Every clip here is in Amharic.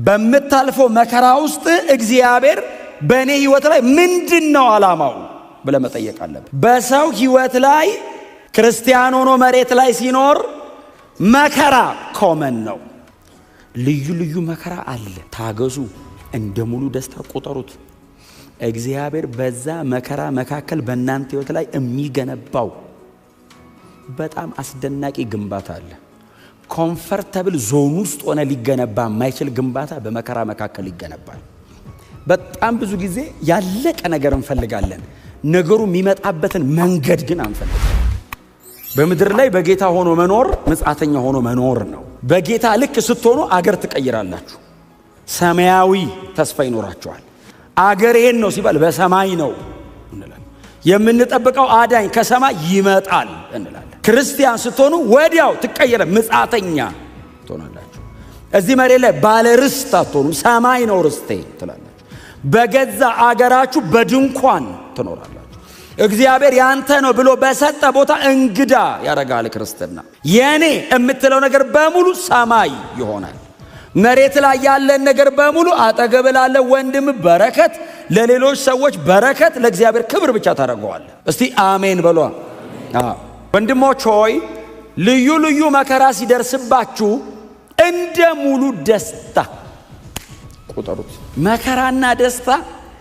በመታልፈው መከራ ውስጥ እግዚአብሔር በእኔ ህይወት ላይ ምንድነው ዓላማው ብለህ መጠየቅ አለብህ። በሰው ህይወት ላይ ክርስቲያን ሆኖ መሬት ላይ ሲኖር መከራ ኮመን ነው። ልዩ ልዩ መከራ አለ። ታገሱ፣ እንደሙሉ ደስታ ቆጠሩት። እግዚአብሔር በዛ መከራ መካከል በእናንተ ህይወት ላይ የሚገነባው በጣም አስደናቂ ግንባታ አለ። ኮምፎርታብል ዞን ውስጥ ሆነ ሊገነባ የማይችል ግንባታ በመከራ መካከል ይገነባል። በጣም ብዙ ጊዜ ያለቀ ነገር እንፈልጋለን፣ ነገሩ የሚመጣበትን መንገድ ግን አንፈልግም። በምድር ላይ በጌታ ሆኖ መኖር ምጽአተኛ ሆኖ መኖር ነው። በጌታ ልክ ስትሆኑ አገር ትቀይራላችሁ። ሰማያዊ ተስፋ ይኖራችኋል። አገር ይሄን ነው ሲባል በሰማይ ነው እንላለን። የምንጠብቀው አዳኝ ከሰማይ ይመጣል እንላለን። ክርስቲያን ስትሆኑ ወዲያው ትቀየረ ምጽአተኛ ትሆናላችሁ። እዚህ መሬት ላይ ባለ ርስት አትሆኑ፣ ሰማይ ነው ርስቴ ትላላችሁ። በገዛ አገራችሁ በድንኳን ትኖራላችሁ። እግዚአብሔር ያንተ ነው ብሎ በሰጠ ቦታ እንግዳ ያረጋል። ክርስትና የኔ የምትለው ነገር በሙሉ ሰማይ ይሆናል። መሬት ላይ ያለን ነገር በሙሉ አጠገብ ላለ ወንድም በረከት፣ ለሌሎች ሰዎች በረከት፣ ለእግዚአብሔር ክብር ብቻ ታደርገዋለህ። እስቲ አሜን በሏ። ወንድሞች ሆይ ልዩ ልዩ መከራ ሲደርስባችሁ እንደ ሙሉ ደስታ ቁጠሩት። መከራና ደስታ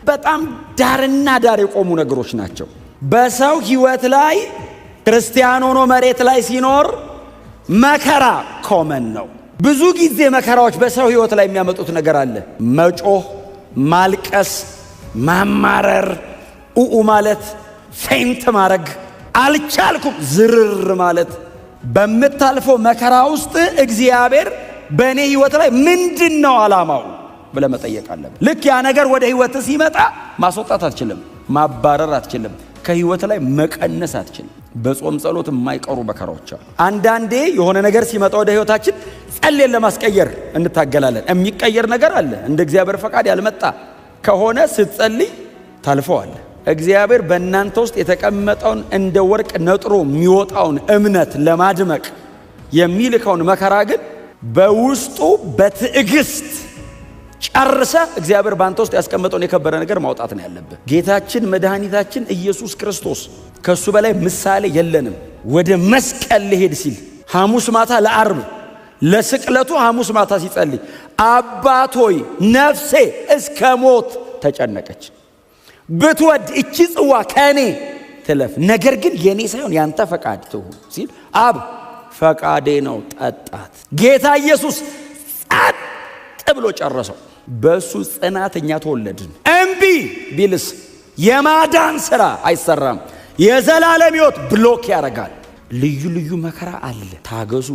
በጣም ዳርና ዳር የቆሙ ነገሮች ናቸው። በሰው ህይወት ላይ ክርስቲያን ሆኖ መሬት ላይ ሲኖር መከራ ኮመን ነው። ብዙ ጊዜ መከራዎች በሰው ህይወት ላይ የሚያመጡት ነገር አለ። መጮህ፣ ማልቀስ፣ ማማረር፣ ኡኡ ማለት፣ ፌንት ማድረግ፣ አልቻልኩም ዝርር ማለት። በመታልፈው መከራ ውስጥ እግዚአብሔር በእኔ ህይወት ላይ ምንድነው ዓላማው ብለህ መጠየቅ አለብህ። ልክ ያ ነገር ወደ ህይወት ሲመጣ ማስወጣት አትችልም፣ ማባረር አትችልም፣ ከህይወት ላይ መቀነስ አትችልም። በጾም ጸሎት የማይቀሩ መከራዎች አሉ። አንዳንዴ የሆነ ነገር ሲመጣ ወደ ህይወታችን ጸልየን ለማስቀየር እንታገላለን። የሚቀየር ነገር አለ። እንደ እግዚአብሔር ፈቃድ ያልመጣ ከሆነ ስትጸልይ ታልፈዋለህ። እግዚአብሔር በእናንተ ውስጥ የተቀመጠውን እንደ ወርቅ ነጥሮ የሚወጣውን እምነት ለማድመቅ የሚልከውን መከራ ግን በውስጡ በትዕግስት ጨርሰ እግዚአብሔር ባንተ ውስጥ ያስቀመጠውን የከበረ ነገር ማውጣት ነው ያለብህ። ጌታችን መድኃኒታችን ኢየሱስ ክርስቶስ ከሱ በላይ ምሳሌ የለንም። ወደ መስቀል ሊሄድ ሲል ሐሙስ ማታ ለዓርብ ለስቅለቱ ሐሙስ ማታ ሲጸልይ አባት ሆይ ነፍሴ እስከ ሞት ተጨነቀች፣ ብትወድ እቺ ጽዋ ከኔ ትለፍ፣ ነገር ግን የኔ ሳይሆን ያንተ ፈቃድ ትሁን ሲል አብ ፈቃዴ ነው ጠጣት። ጌታ ኢየሱስ ጸጥ ብሎ ጨረሰው። በሱ ጽናተኛ ተወለድን። እምቢ ቢልስ የማዳን ሥራ አይሰራም። የዘላለም ሕይወት ብሎክ ያደርጋል። ልዩ ልዩ መከራ አለ። ታገሱ፣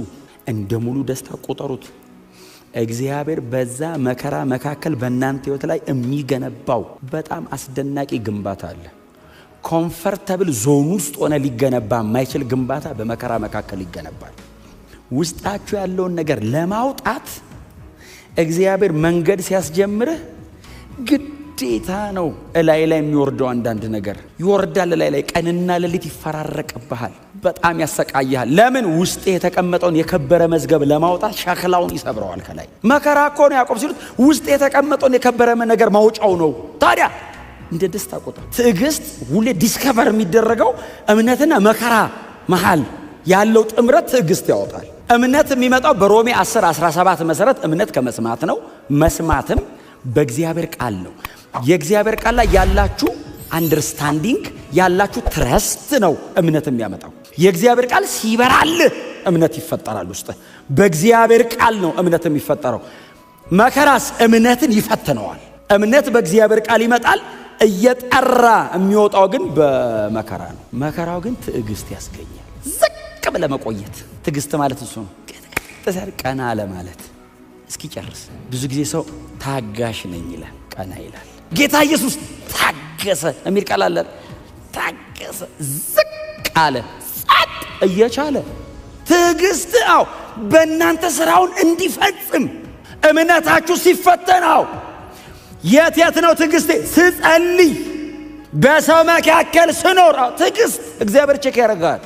እንደ ሙሉ ደስታ ቆጠሩት። እግዚአብሔር በዛ መከራ መካከል በእናንተ ሕይወት ላይ የሚገነባው በጣም አስደናቂ ግንባታ አለ። ኮምፎርታብል ዞን ውስጥ ሆነ ሊገነባ የማይችል ግንባታ በመከራ መካከል ይገነባል። ውስጣችሁ ያለውን ነገር ለማውጣት እግዚአብሔር መንገድ ሲያስጀምርህ ግዴታ ነው እላይ ላይ የሚወርደው አንዳንድ ነገር ይወርዳል። እላይ ላይ ቀንና ሌሊት ይፈራረቅብሃል፣ በጣም ያሰቃያል። ለምን? ውስጥ የተቀመጠውን የከበረ መዝገብ ለማውጣት ሸክላውን ይሰብረዋል። ከላይ መከራ እኮ ነው ያዕቆብ ሲሉት ውስጥ የተቀመጠውን የከበረ ነገር ማውጫው ነው። ታዲያ እንደ ደስታ ቆጠር። ትዕግስት ሁሌ ዲስከቨር የሚደረገው እምነትና መከራ መሃል ያለው ጥምረት ትዕግስት ያወጣል። እምነት የሚመጣው በሮሜ 10:17 መሰረት እምነት ከመስማት ነው፣ መስማትም በእግዚአብሔር ቃል ነው። የእግዚአብሔር ቃል ላይ ያላችሁ አንደርስታንዲንግ ያላችሁ ትረስት ነው እምነት የሚያመጣው። የእግዚአብሔር ቃል ሲበራል እምነት ይፈጠራል ውስጥ። በእግዚአብሔር ቃል ነው እምነት የሚፈጠረው። መከራስ እምነትን ይፈትነዋል። እምነት በእግዚአብሔር ቃል ይመጣል፣ እየጠራ የሚወጣው ግን በመከራ ነው። መከራው ግን ትዕግስት ያስገኛል። ዝቅ ብለህ መቆየት ትዕግስት ማለት እሱ ነው። ቀና አለ ማለት እስኪ ጨርስ። ብዙ ጊዜ ሰው ታጋሽ ነኝ ይላል፣ ቀና ይላል። ጌታ ኢየሱስ ታገሰ የሚል ቃል አለ። ታገሰ፣ ዝቅ አለ፣ ጸጥ እየቻለ ትዕግስት በእናንተ ስራውን እንዲፈጽም እምነታችሁ ሲፈተናው የት ነው ትዕግስቴ? ስጸልይ፣ በሰው መካከል ስኖር ትዕግስት እግዚአብሔር ቼክ ያደርጋል።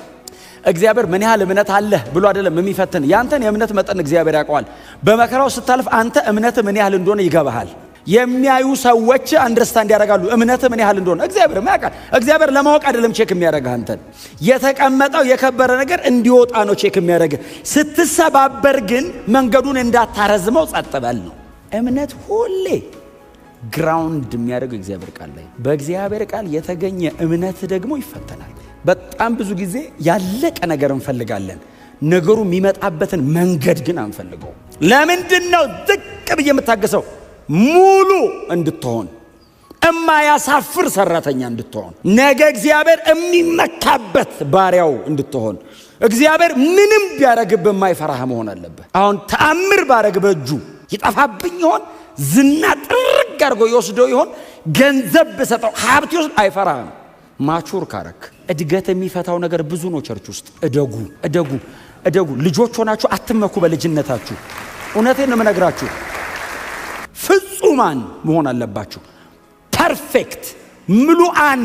እግዚአብሔር ምን ያህል እምነት አለህ ብሎ አይደለም የሚፈትን። ያንተን የእምነት መጠን እግዚአብሔር ያውቀዋል። በመከራው ስታልፍ አንተ እምነት ምን ያህል እንደሆነ ይገባሃል። የሚያዩ ሰዎች አንደርስታንድ ያደርጋሉ እምነት ምን ያህል እንደሆነ። እግዚአብሔር ያውቃል። እግዚአብሔር ለማወቅ አይደለም ቼክ የሚያደርግህ አንተን። የተቀመጠው የከበረ ነገር እንዲወጣ ነው ቼክ የሚያደርግህ። ስትሰባበር ግን መንገዱን እንዳታረዝመው ጸጥ በል ነው። እምነት ሁሌ ግራውንድ የሚያደርገው እግዚአብሔር ቃል ላይ። በእግዚአብሔር ቃል የተገኘ እምነት ደግሞ ይፈተናል። በጣም ብዙ ጊዜ ያለቀ ነገር እንፈልጋለን። ነገሩ የሚመጣበትን መንገድ ግን አንፈልገው። ለምንድነው ዝቅ ብዬ የምታገሰው? ሙሉ እንድትሆን፣ እማያሳፍር ሰራተኛ እንድትሆን፣ ነገ እግዚአብሔር የሚመካበት ባሪያው እንድትሆን። እግዚአብሔር ምንም ቢያረግብ የማይፈራህ መሆን አለበት። አሁን ተአምር ባረግ በእጁ ይጠፋብኝ ይሆን? ዝና ጥርግ አድርጎ ይወስደው ይሆን? ገንዘብ በሰጠው ሀብት ይወስድ? አይፈራህም። ማቹር ካረክ እድገት የሚፈታው ነገር ብዙ ነው። ቸርች ውስጥ እደጉ። ልጆች ሆናችሁ አትመኩ በልጅነታችሁ። እውነቴን ነው የምነግራችሁ። ፍጹማን መሆን አለባችሁ። ፐርፌክት ምሉአን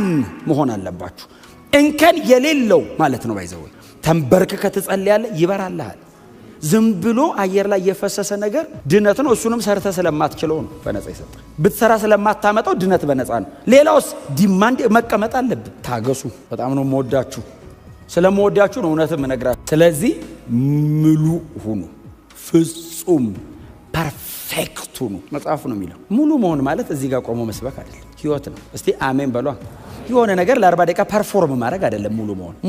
መሆን አለባችሁ። እንከን የሌለው ማለት ነው። ባይዘው ተንበርክከ ትጸልያለህ፣ ይበራልሃል። ዝም ብሎ አየር ላይ የፈሰሰ ነገር ድነት ነው። እሱንም ሰርተ ስለማትችለው ነው በነፃ ይሰጣ። ብትሰራ ስለማታመጣው ድነት በነፃ ነው። ሌላውስ ዲማንድ መቀመጥ አለብህ። ታገሱ። በጣም ነው የምወዳችሁ። ስለምወዳችሁ ነው እውነትም እነግራችሁ። ስለዚህ ሙሉ ሁኑ፣ ፍጹም ፐርፌክት ሁኑ መጽሐፉ ነው የሚለው። ሙሉ መሆን ማለት እዚህ ጋር ቆሞ መስበክ አይደለም፣ ህይወት ነው። እስቲ አሜን በሏ። የሆነ ነገር ለ40 ደቂቃ ፐርፎርም ማድረግ አይደለም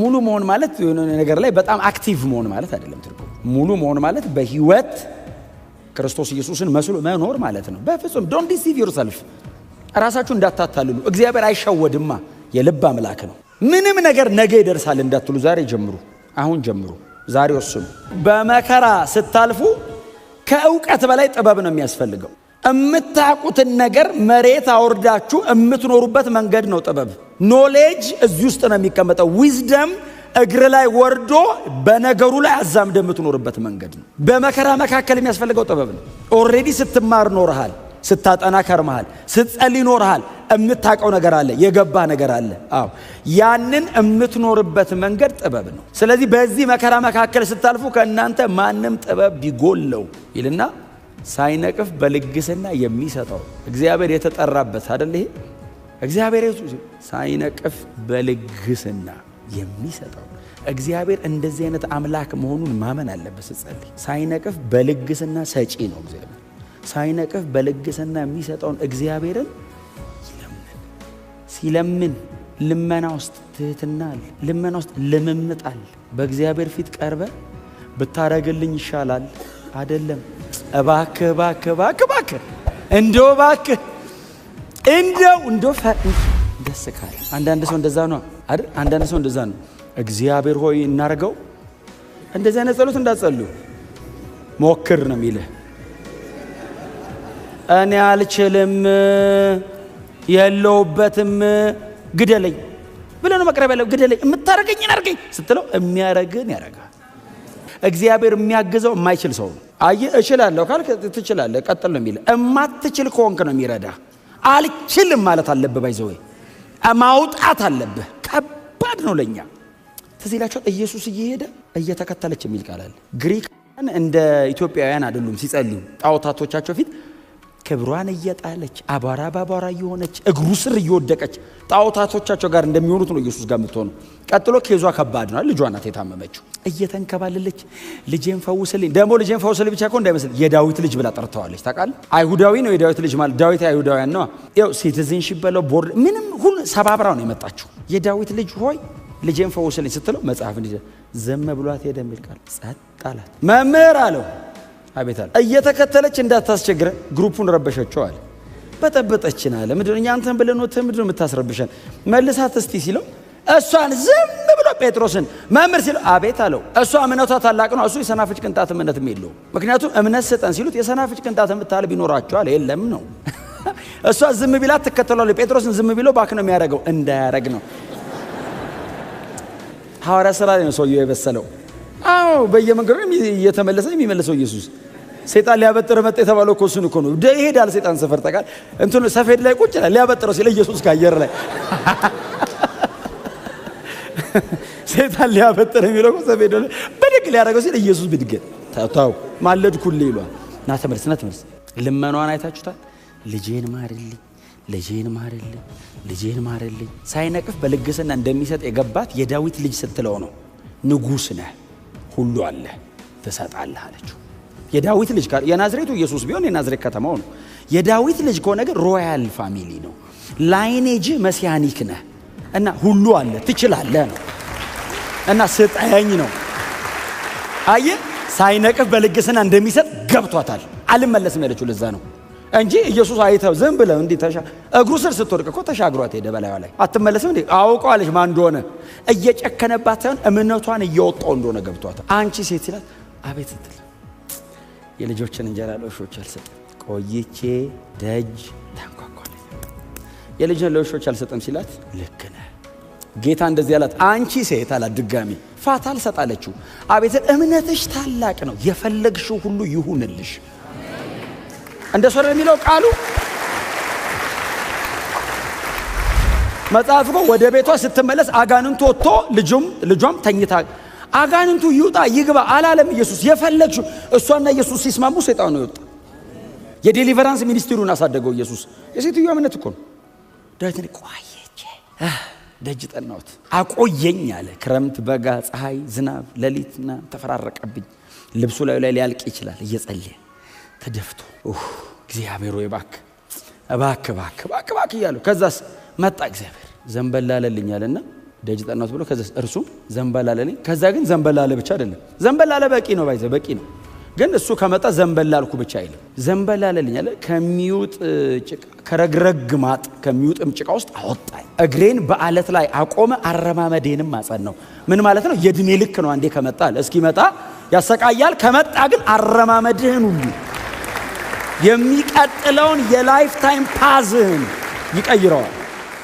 ሙሉ መሆን ማለት የሆነ ነገር ላይ በጣም አክቲቭ መሆን ማለት አይደለም። ትርጉም ሙሉ መሆን ማለት በህይወት ክርስቶስ ኢየሱስን መስሎ መኖር ማለት ነው። በፍጹም ዶንት ዲሲቭ ዮርሰልፍ። ራሳችሁ እንዳታታልሉ። እግዚአብሔር አይሸወድማ፣ የልብ አምላክ ነው። ምንም ነገር ነገ ይደርሳል እንዳትሉ ዛሬ ጀምሩ። አሁን ጀምሩ። ዛሬ ወስኑ። በመከራ ስታልፉ ከእውቀት በላይ ጥበብ ነው የሚያስፈልገው። እምታውቁትን ነገር መሬት አወርዳችሁ እምትኖሩበት መንገድ ነው ጥበብ። ኖሌጅ እዚህ ውስጥ ነው የሚቀመጠው። ዊዝደም እግር ላይ ወርዶ በነገሩ ላይ አዛምደ የምትኖርበት መንገድ ነው። በመከራ መካከል የሚያስፈልገው ጥበብ ነው። ኦሬዲ ስትማር ኖርሃል፣ ስታጠና ከርመሃል፣ ስትጸልይ ኖርሃል። እምታውቀው ነገር አለ፣ የገባ ነገር አለ። አዎ ያንን እምትኖርበት መንገድ ጥበብ ነው። ስለዚህ በዚህ መከራ መካከል ስታልፉ ከእናንተ ማንም ጥበብ ቢጎለው ይልና ሳይነቅፍ በልግስና የሚሰጠው እግዚአብሔር የተጠራበት አይደል? ይሄ እግዚአብሔር ሳይነቅፍ በልግስና የሚሰጠው እግዚአብሔር እንደዚህ አይነት አምላክ መሆኑን ማመን አለበት። ስትጸልይ ሳይነቅፍ በልግስና ሰጪ ነው እግዚአብሔር። ሳይነቅፍ በልግስና የሚሰጠውን እግዚአብሔርን ሲለምን ልመና ውስጥ ትህትናል፣ ልመና ውስጥ ልምምጣል። በእግዚአብሔር ፊት ቀርበ ብታረግልኝ ይሻላል አይደለም። እባክህ እንደው እባክህ እንደው ደስ ካለ አንዳንድ ሰው እንደዛ ነው አይደል? አንዳንድ ሰው እንደዛ ነው። እግዚአብሔር ሆይ እናርገው። እንደዚህ አይነት ጸሎት እንዳትጸልዩ። ሞክር ነው የሚልህ። እኔ አልችልም የለውበትም ግደለኝ ብለህ ነው መቅረብ ያለው። ግደለኝ የምታረገኝን አርገኝ ስትለው የሚያረግን ያረጋል። እግዚአብሔር የሚያግዘው የማይችል ሰው ነው። አይ እችላለሁ ካልክ ትችላለህ ቀጥል ነው የሚለው። እማትችል ከሆንክ ነው የሚረዳ። አልችልም ማለት አለብህ። ባይዘው ማውጣት አለብህ። ከባድ ነው ለኛ። ትዝ ይላችኋል ኢየሱስ እየሄደ እየተከተለች የሚል ቃል አለ። ግሪካን እንደ ኢትዮጵያውያን አይደሉም። ሲጸልዩ ጣዖታቶቻቸው ፊት ክብሯን እየጣለች አባራ ባባራ እየሆነች እግሩ ስር እየወደቀች ጣዖታቶቻቸው ጋር እንደሚሆኑት ነው ኢየሱስ ጋር የምትሆነው። ቀጥሎ ኬዟ ከባድ ነው። ልጇ ናት የታመመችው። እየተንከባለለች ልጄን ፈውስልኝ። ደግሞ ልጄን ፈውስልኝ ብቻ እኮ እንዳይመስል የዳዊት ልጅ ብላ ጠርተዋለች። ታውቃለህ? አይሁዳዊ ነው የዳዊት ልጅ ማለት። ዳዊት አይሁዳውያን ነው። ያው ሲቲዝንሺፕ በለው ቦርድ ምንም ሁሉ ሰባብራው ነው የመጣችው። የዳዊት ልጅ ሆይ ልጄን ፈውስልኝ ስትለው መጽሐፍ እንዲህ ዘመ ብሏት ሄደ የሚል ቃል ጸጥ አላት። መምህር አለው አቤት አለ። እየተከተለች እንዳታስቸግረ ግሩፑን ረበሸችው አለ። በጠበጠችን አለ። ምንድነው እኛ አንተን ብለን ነው ምንድነው የምታስረብሸን? መልሳት እስቲ ሲለው እሷን ዝም ብሎ ጴጥሮስን መምህር ሲለው አቤት አለው። እሷ እምነቷ ታላቅ ነው። እሱ የሰናፍጭ ቅንጣት እምነትም የለውም። ምክንያቱም እምነት ስጠን ሲሉት የሰናፍጭ ቅንጣት የምታህል ቢኖራቸዋል የለም ነው። እሷ ዝም ቢላ ትከተላለች። ጴጥሮስን ዝም ቢለው ባክ ነው የሚያደርገው እንዳያረግ ነው። ሐዋርያ ሥራ ላይ ነው ሰውየው የበሰለው። አዎ በየመንገዱ እየተመለሰ የሚመለሰው ኢየሱስ። ሰይጣን ሊያበጥር መጣ የተባለው እኮ እሱን እኮ ነው። ይሄዳል ሰይጣን ሰፈር ጠቃል እንትን ሰፌድ ላይ ቁጭ ይላል። ሊያበጥረው ሲል ኢየሱስ ከአየር ላይ ሰይጣን ሊያበጥር የሚለው ሰፌድ ላይ በድግ ሊያደርገው ሲል ኢየሱስ ብድግ ታው ማለድኩልህ ይሏል። ና ተመልስ ልመኗን አይታችሁታል። ልጄን ማርልኝ፣ ልጄን ማርልኝ፣ ልጄን ማርልኝ ሳይነቅፍ በልግስና እንደሚሰጥ የገባት የዳዊት ልጅ ስትለው ነው። ንጉስ ነህ ሁሉ አለ ትሰጣለህ አለችው። የዳዊት ልጅ የናዝሬቱ ኢየሱስ ቢሆን የናዝሬት ከተማው ነው። የዳዊት ልጅ ከሆነ ግን ሮያል ፋሚሊ ነው። ላይኔጅ መሲያኒክ ነህ እና ሁሉ አለ ትችላለህ ነው እና ስጠኝ ነው። አየ ሳይነቅፍ በልግስና እንደሚሰጥ ገብቷታል። አልመለስም ያለችው ለዛ ነው እንጂ ኢየሱስ አይተው ዝም ብለው እንዴ እግሩ ስር ስትወድቅ እኮ ተሻግሯት ሄደ። በላዩ ላይ አትመለስም እንዴ አውቀዋለች ማን እንደሆነ። እየጨከነባት ሳይሆን እምነቷን እየወጣው እንደሆነ ገብቷታል። አንቺ ሴት ሲላት አቤት ስትል የልጆችን እንጀራ ለውሾች አልሰጥም፣ ቆይቼ ደጅ ታንኳኳለች። የልጅን ለውሾች አልሰጥም ሲላት ልክ ነህ ጌታ እንደዚህ ያላት። አንቺ ሴት አላት ድጋሚ ፋታ አልሰጣለችው። አቤት እምነትሽ ታላቅ ነው፣ የፈለግሽው ሁሉ ይሁንልሽ። እንደሱ የሚለው ቃሉ መጽሐፍ እኮ ወደ ቤቷ ስትመለስ አጋንንቱ ወጥቶ ልጇም ተኝታ አጋንንቱ ይውጣ ይግባ አላለም ኢየሱስ። የፈለግሽው እሷና ኢየሱስ ሲስማሙ ሰይጣኑ ይወጣ። የዴሊቨራንስ ሚኒስትሪውን አሳደገው ኢየሱስ። የሴትዮ እምነት እኮ ነው። ዳዊትን ቆየቼ ደጅ ጠናሁት አቆየኝ አለ። ክረምት፣ በጋ፣ ፀሐይ፣ ዝናብ፣ ሌሊትና ተፈራረቀብኝ። ልብሱ ላይ ሊያልቅ ይችላል። እየጸለየ ተደፍቶ እግዚአብሔር ወይ እባክህ እያሉ ከዛስ መጣ እግዚአብሔር ዘንበል አለልኝ አለና ደጅ ጠናሁት ብሎ ከዛስ እርሱም ዘንበል አለልኝ። ከዛ ግን ዘንበል አለ ብቻ አይደለም። ዘንበል አለ በቂ ነው በቂ ነው። ግን እሱ ከመጣ ዘንበል አልኩ ብቻ አይልም። ዘንበል አለልኝ አለ። ከሚውጥ ጭቃ ከረግረግ ማጥ ከሚውጥም ጭቃ ውስጥ አወጣኝ። እግሬን በአለት ላይ አቆመ፣ አረማመዴንም አጸናው። ምን ማለት ነው? የእድሜ ልክ ነው። አንዴ ከመጣ እስኪመጣ ያሰቃያል። ከመጣ ግን አረማመድህን ሁሉ የሚቀጥለውን የላይፍ ታይም ፓዝህን ይቀይረዋል።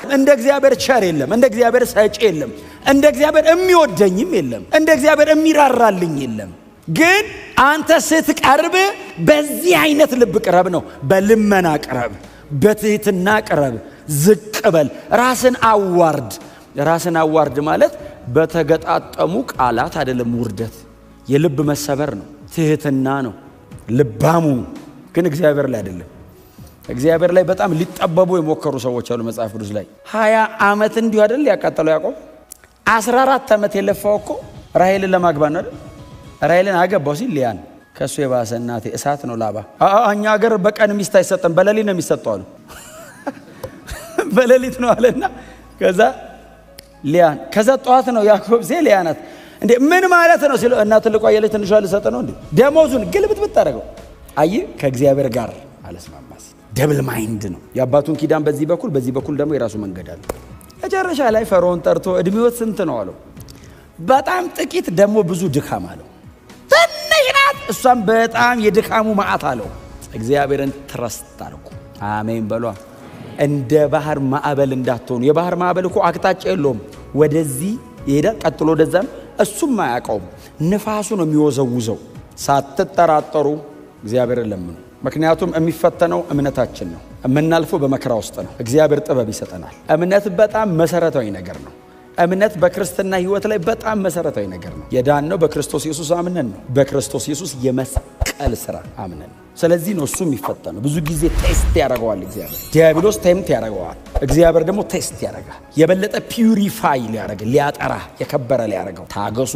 እንደ እግዚአብሔር ቸር የለም፣ እንደ እግዚአብሔር ሰጪ የለም፣ እንደ እግዚአብሔር የሚወደኝም የለም፣ እንደ እግዚአብሔር የሚራራልኝ የለም። ግን አንተ ስትቀርብ በዚህ አይነት ልብ ቅረብ ነው። በልመና ቅረብ፣ በትህትና ቅረብ፣ ዝቅ በል፣ ራስን አዋርድ ማለት በተገጣጠሙ ቃላት አይደለም። ውርደት የልብ መሰበር ነው፣ ትህትና ነው። ልባሙ ግን እግዚአብሔር ላይ አይደለም። እግዚአብሔር ላይ በጣም ሊጠበቡ የሞከሩ ሰዎች አሉ። መጽሐፍ ቅዱስ ላይ 20 ዓመት እንዲሁ አይደል ያቃጠለው ያዕቆብ። 14 ዓመት የለፋው እኮ ራሔልን ለማግባት ነው አይደል? ራሔልን አገባው ሲል ሊያን ከሱ የባሰ እናቴ እሳት ነው ላባ። እኛ ሀገር በቀን ሚስት አይሰጥም በሌሊት ነው የሚሰጠው አሉ። በሌሊት ነው አለና ከዛ ሊያን ከዛ ጠዋት ነው ያዕቆብ ሲል ሊያናት እንዴ ምን ማለት ነው ሲል እናት ልቋ የለች ትንሿ ልሰጥ ነው እንዴ? ደሞዙን ግልብጥ አደረገው። አይ ከእግዚአብሔር ጋር አለስማማስ። ደብል ማይንድ ነው። የአባቱን ኪዳን በዚህ በኩል ደግሞ የራሱ መንገድ አለ። መጨረሻ ላይ ፈርዖን ጠርቶ እድሜዎት ስንት ነው አለው። በጣም ጥቂት ደግሞ ብዙ ድካም አለው። ትንሽ ናት እሷም በጣም የድካሙ መዓት አለው። እግዚአብሔርን ትረስት አልኩ። አሜን በሏ። እንደ ባህር ማዕበል እንዳትሆኑ። የባህር ማዕበል እኮ አቅጣጫ የለውም። ወደዚህ ይሄዳል፣ ቀጥሎ ወደዛም። እሱም አያውቀውም። ንፋሱ ነው የሚወዘውዘው። ሳትጠራጠሩ እግዚአብሔርን ለምኑ። ምክንያቱም የሚፈተነው እምነታችን ነው። የምናልፈው በመከራ ውስጥ ነው። እግዚአብሔር ጥበብ ይሰጠናል። እምነት በጣም መሰረታዊ ነገር ነው። እምነት በክርስትና ህይወት ላይ በጣም መሰረታዊ ነገር ነው። የዳነው በክርስቶስ ኢየሱስ አምነን ነው። በክርስቶስ ኢየሱስ የመስቀል ስራ አምነን ነው። ስለዚህ ነው እሱ የሚፈተነው። ብዙ ጊዜ ቴስት ያደርገዋል እግዚአብሔር። ዲያብሎስ ቴምት ያደርገዋል፣ እግዚአብሔር ደግሞ ቴስት ያደርጋል። የበለጠ ፒዩሪፋይ ሊያደርግ፣ ሊያጠራ፣ የከበረ ሊያደርገው። ታገሱ።